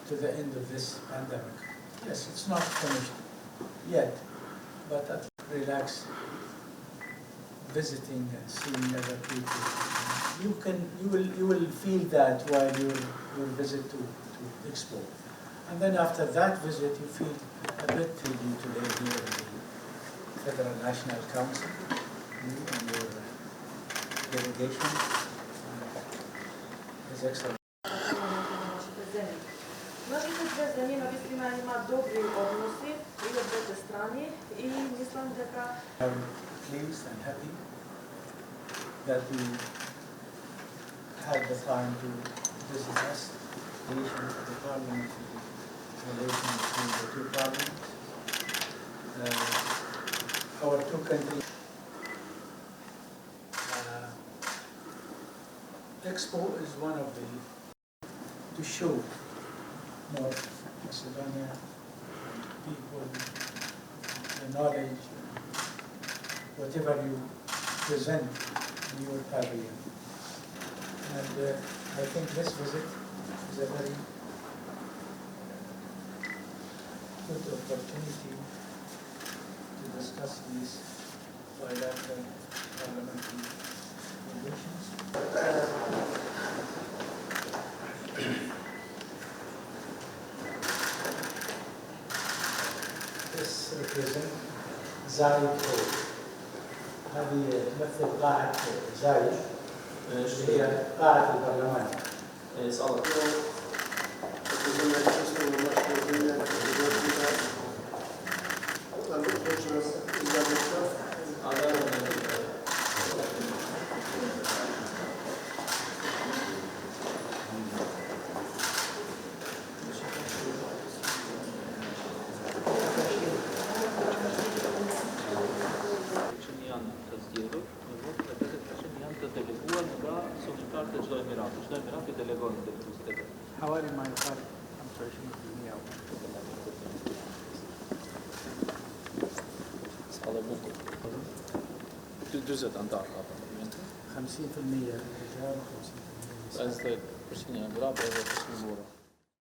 to the end of this pandemic. Yes, it's not finished yet, but at relax, visiting and seeing other people. You will feel that while you visit to Expo. And then after that visit, you feel a bit tribute to live here in the Federal National Council, you and your delegation. His Excellency. Нашите две земји навистина имаат добри односи и од двете страни и мислам дека I'm pleased and happy that we had the time to visit us, the Parliament, the relation between the two parliaments. Our two countries. Expo is one of the to show North Macedonia people the knowledge, whatever you present in your pavilion. And I think this visit is a very good opportunity to discuss these bilateral parliamentary relations. This represents زايد هذه تمثل قاعة زايد اللي هي قاعة البرلمان. حوالي ما يقارب 25% أو جزء أنتار 50% رجال و 50% نساء.